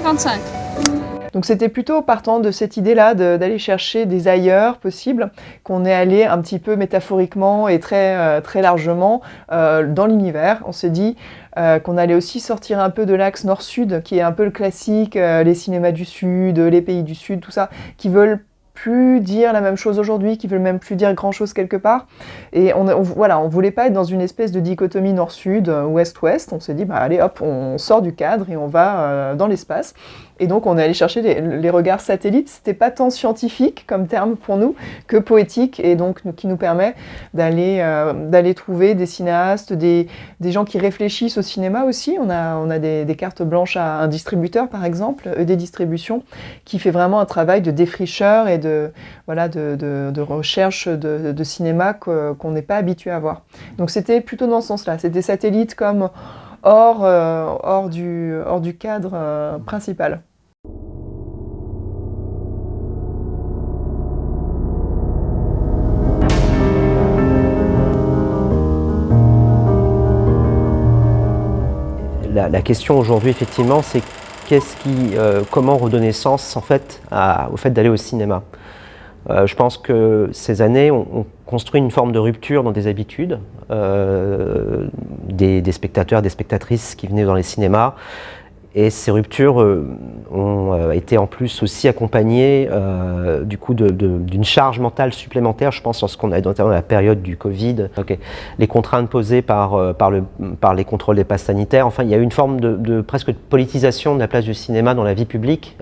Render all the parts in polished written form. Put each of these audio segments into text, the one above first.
2,55 €. Donc c'était plutôt partant de cette idée-là d'aller chercher des ailleurs possibles qu'on est allé un petit peu métaphoriquement et très largement dans l'univers. On s'est dit qu'on allait aussi sortir un peu de l'axe nord-sud, qui est un peu le classique, les cinémas du sud, les pays du sud, tout ça, qui veulent plus dire la même chose aujourd'hui, qui veulent même plus dire grand-chose quelque part. Et voilà, on voulait pas être dans une espèce de dichotomie nord-sud, ouest-ouest. On s'est dit, bah allez hop, on sort du cadre et on va dans l'espace. Et donc on est allé chercher les regards satellites. C'était pas tant scientifique comme terme pour nous que poétique, et donc qui nous permet d'aller trouver des cinéastes, des gens qui réfléchissent au cinéma aussi. On a des cartes blanches à un distributeur par exemple, ED Distribution, qui fait vraiment un travail de défricheur et de recherche de cinéma qu'on n'est pas habitué à voir. Donc c'était plutôt dans ce sens-là. C'est des satellites comme hors du cadre principal. La question aujourd'hui, effectivement, c'est comment redonner sens en fait, au fait d'aller au cinéma. Je pense que ces années ont construit une forme de rupture dans des habitudes des spectateurs, des spectatrices qui venaient dans les cinémas. Et ces ruptures ont été en plus aussi accompagnées du coup d'une charge mentale supplémentaire, je pense, lorsqu'on a notamment la période du Covid, les contraintes posées par les contrôles des passes sanitaires. Enfin, il y a eu une forme presque de politisation de la place du cinéma dans la vie publique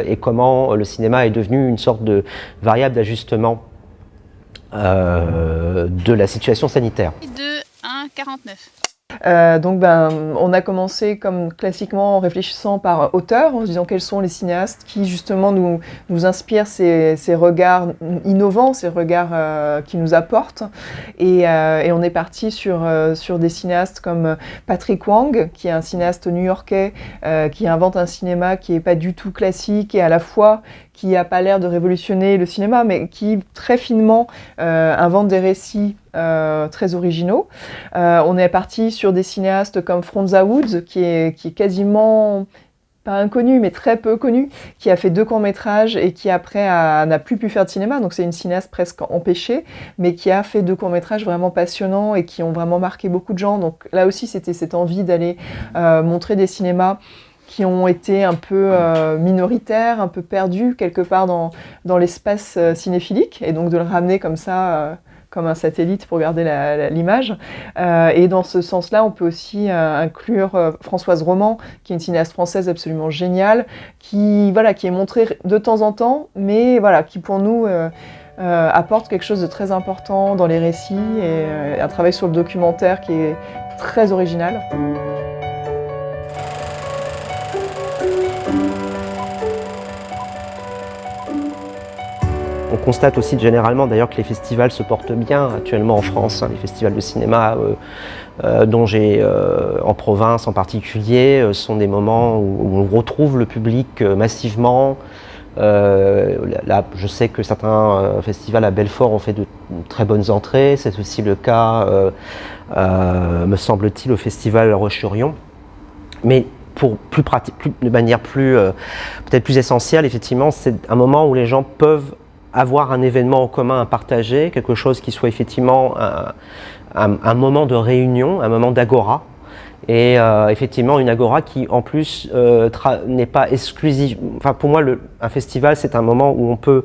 et comment le cinéma est devenu une sorte de variable d'ajustement de la situation sanitaire. 2,1,49 €. Donc on a commencé comme classiquement en réfléchissant par auteur, en se disant quels sont les cinéastes qui justement nous inspirent ces regards innovants, ces regards qui nous apportent. Et on est parti sur des cinéastes comme Patrick Wang, qui est un cinéaste new-yorkais qui invente un cinéma qui n'est pas du tout classique et à la fois qui n'a pas l'air de révolutionner le cinéma, mais qui très finement invente des récits très originaux. On est parti sur des cinéastes comme Fronza Woods, qui est quasiment pas inconnu, mais très peu connu, qui a fait 2 courts-métrages et qui après n'a plus pu faire de cinéma. Donc c'est une cinéaste presque empêchée, mais qui a fait 2 courts-métrages vraiment passionnants et qui ont vraiment marqué beaucoup de gens. Donc là aussi, c'était cette envie d'aller montrer des cinémas qui ont été un peu minoritaires, un peu perdus quelque part dans l'espace cinéphilique, et donc de le ramener comme ça, comme un satellite pour garder l'image. Et dans ce sens-là, on peut aussi inclure Françoise Roman, qui est une cinéaste française absolument géniale, qui est montrée de temps en temps, mais voilà, qui pour nous apporte quelque chose de très important dans les récits, et un travail sur le documentaire qui est très original. On constate aussi généralement d'ailleurs que les festivals se portent bien actuellement en France, les festivals de cinéma dont j'ai en province en particulier sont des moments où on retrouve le public massivement. Là, je sais que certains festivals à Belfort ont fait de très bonnes entrées, c'est aussi le cas, me semble-t-il, au festival Roche-sur-Yon. Mais de manière peut-être plus essentielle, effectivement, c'est un moment où les gens peuvent avoir un événement en commun à partager, quelque chose qui soit effectivement un moment de réunion, un moment d'agora. Et effectivement, une agora qui, en plus, n'est pas exclusive. Enfin, pour moi, un festival, c'est un moment où on peut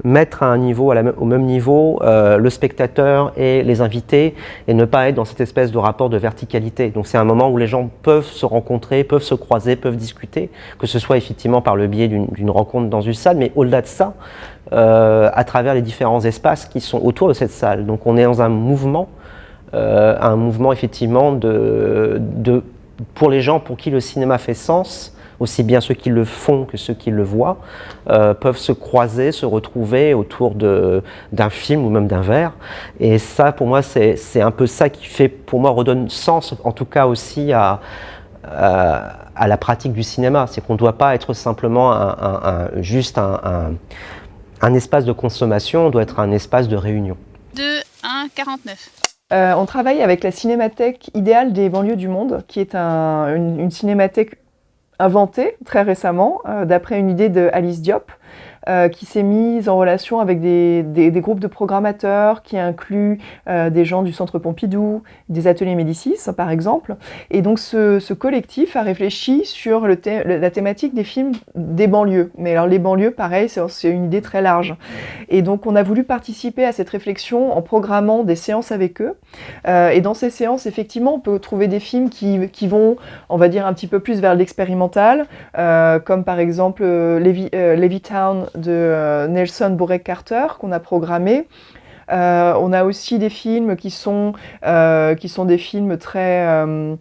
mettre à un niveau, au même niveau, le spectateur et les invités, et ne pas être dans cette espèce de rapport de verticalité. Donc, c'est un moment où les gens peuvent se rencontrer, peuvent se croiser, peuvent discuter, que ce soit effectivement par le biais d'une rencontre dans une salle, mais au-delà de ça, à travers les différents espaces qui sont autour de cette salle. Donc, on est dans un mouvement effectivement pour les gens pour qui le cinéma fait sens, aussi bien ceux qui le font que ceux qui le voient, peuvent se croiser, se retrouver autour d'un film ou même d'un verre. Et ça, pour moi, c'est un peu ça qui fait, pour moi, redonne sens, en tout cas aussi à la pratique du cinéma. C'est qu'on ne doit pas être simplement juste un espace de consommation, on doit être un espace de réunion. 2,1,49 €. On travaille avec la Cinémathèque idéale des banlieues du monde, qui est une cinémathèque inventé très récemment, d'après une idée de Alice Diop, qui s'est mise en relation avec des groupes de programmateurs qui incluent des gens du Centre Pompidou, des ateliers Médicis par exemple. Et donc ce collectif a réfléchi sur la thématique des films des banlieues. Mais alors les banlieues, pareil, c'est une idée très large. Et donc on a voulu participer à cette réflexion en programmant des séances avec eux. Et dans ces séances, effectivement, on peut trouver des films qui vont, on va dire, un petit peu plus vers l'expérimental, comme par exemple Levittown de Nelson Bourek Carter qu'on a programmé. On a aussi des films qui sont des films très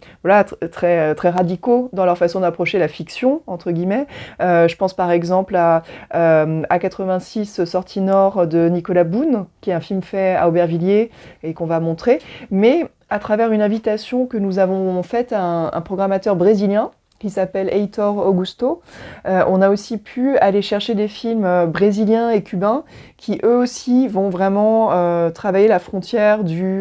radicaux dans leur façon d'approcher la fiction, entre guillemets. Je pense par exemple à A86 Sortie Nord de Nicolas Boon, qui est un film fait à Aubervilliers et qu'on va montrer, mais à travers une invitation que nous avons faite à un programmateur brésilien qui s'appelle Heitor Augusto. On a aussi pu aller chercher des films brésiliens et cubains qui eux aussi vont vraiment travailler la frontière du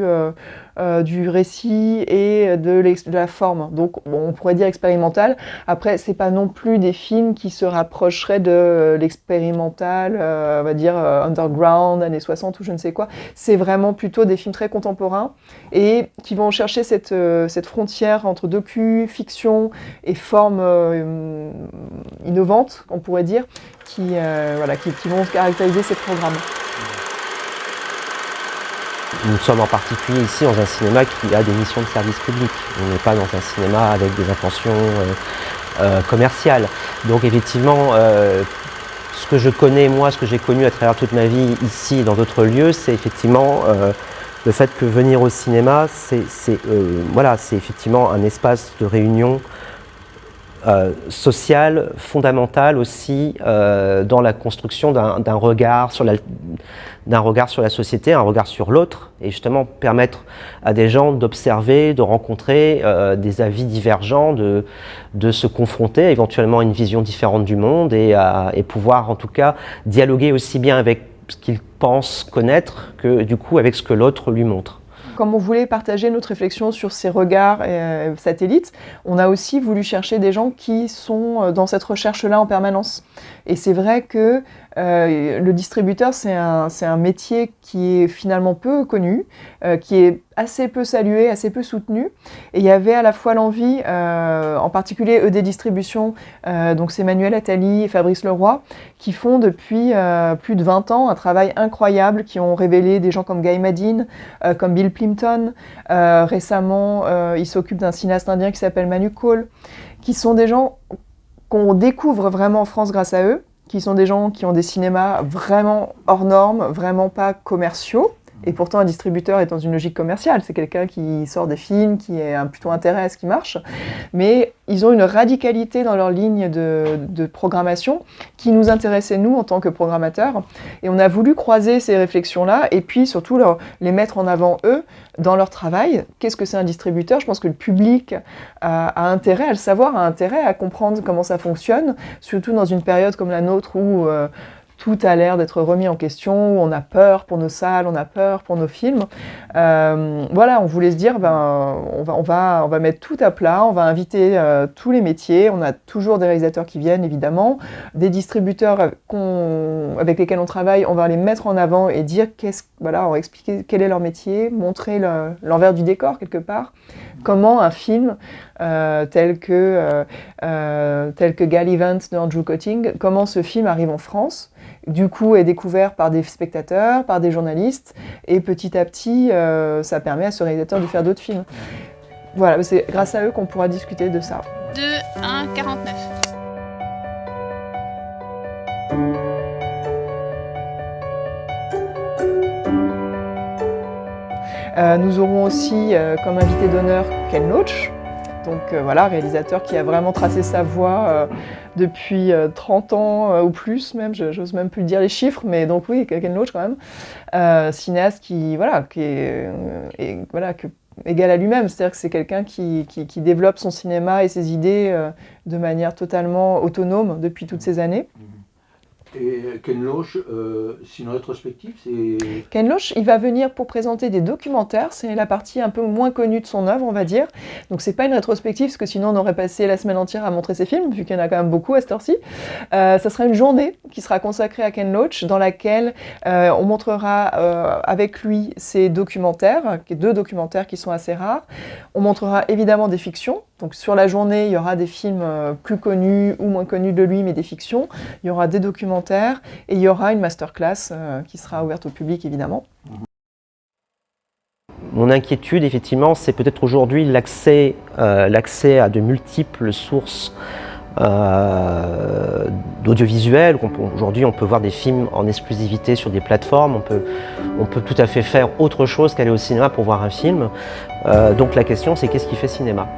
récit et de la forme. Donc bon, on pourrait dire expérimental. Après, c'est pas non plus des films qui se rapprocheraient de l'expérimental, on va dire underground, années 60 ou je ne sais quoi. C'est vraiment plutôt des films très contemporains et qui vont chercher cette frontière entre docu, fiction et forme innovante, on pourrait dire, qui vont caractériser ces programmes. Nous sommes en particulier ici dans un cinéma qui a des missions de service public. On n'est pas dans un cinéma avec des intentions commerciales. Donc effectivement, ce que je connais, moi, ce que j'ai connu à travers toute ma vie ici et dans d'autres lieux, c'est effectivement le fait que venir au cinéma, c'est effectivement un espace de réunion sociale, fondamentale aussi dans la construction d'un regard sur la société, un regard sur l'autre, et justement permettre à des gens d'observer, de rencontrer des avis divergents, de se confronter éventuellement à une vision différente du monde et pouvoir en tout cas dialoguer aussi bien avec ce qu'ils pensent connaître que du coup avec ce que l'autre lui montre. Comme on voulait partager notre réflexion sur ces regards satellites, on a aussi voulu chercher des gens qui sont dans cette recherche-là en permanence. Et c'est vrai que le distributeur, c'est un métier qui est finalement peu connu, qui est assez peu salué, assez peu soutenu. Et il y avait à la fois l'envie, en particulier ED Distribution, donc c'est Manuel Attali et Fabrice Leroy, qui font depuis plus de 20 ans un travail incroyable, qui ont révélé des gens comme Guy Maddin, comme Bill Plimpton. Récemment, ils s'occupent d'un cinéaste indien qui s'appelle Manu Kaul, qui sont des gens qu'on découvre vraiment en France grâce à eux, qui sont des gens qui ont des cinémas vraiment hors normes, vraiment pas commerciaux. Et pourtant, un distributeur est dans une logique commerciale. C'est quelqu'un qui sort des films, qui a plutôt intérêt à ce qui marche. Mais ils ont une radicalité dans leur ligne de programmation qui nous intéressait, nous, en tant que programmateurs. Et on a voulu croiser ces réflexions-là et puis surtout les mettre en avant, eux, dans leur travail. Qu'est-ce que c'est un distributeur ? Je pense que le public a intérêt à le savoir, a intérêt à comprendre comment ça fonctionne, surtout dans une période comme la nôtre où tout a l'air d'être remis en question, où on a peur pour nos salles, on a peur pour nos films. Voilà, on voulait se dire, on va mettre tout à plat, on va inviter tous les métiers. On a toujours des réalisateurs qui viennent, évidemment, des distributeurs avec lesquels on travaille, on va les mettre en avant et dire, on va expliquer quel est leur métier, montrer l'envers du décor, quelque part. Comment un film tel que Gallivant de Andrew Cotting, comment ce film arrive en France, du coup est découvert par des spectateurs, par des journalistes, et petit à petit, ça permet à ce réalisateur de faire d'autres films. Voilà, c'est grâce à eux qu'on pourra discuter de ça. 2, 1, 49. Nous aurons aussi comme invité d'honneur Ken Loach, donc réalisateur qui a vraiment tracé sa voie depuis 30 ans ou plus même, j'ose même plus dire les chiffres, mais donc oui, Ken Loach quand même, cinéaste qui est égal à lui-même, c'est-à-dire que c'est quelqu'un qui développe son cinéma et ses idées de manière totalement autonome depuis toutes ces années. Et Ken Loach, c'est une rétrospective, c'est... Ken Loach, il va venir pour présenter des documentaires, c'est la partie un peu moins connue de son œuvre, on va dire. Donc c'est pas une rétrospective, parce que sinon on aurait passé la semaine entière à montrer ses films, vu qu'il y en a quand même beaucoup à cette heure-ci. Ça sera une journée qui sera consacrée à Ken Loach, dans laquelle on montrera avec lui ses documentaires, 2 documentaires qui sont assez rares. On montrera évidemment des fictions. Donc sur la journée, il y aura des films plus connus ou moins connus de lui, mais des fictions. Il y aura des documentaires et il y aura une masterclass qui sera ouverte au public, évidemment. Mon inquiétude, effectivement, c'est peut-être aujourd'hui l'accès à de multiples sources d'audiovisuel. Aujourd'hui, on peut voir des films en exclusivité sur des plateformes. On peut tout à fait faire autre chose qu'aller au cinéma pour voir un film. Donc la question, c'est qu'est-ce qui fait cinéma ?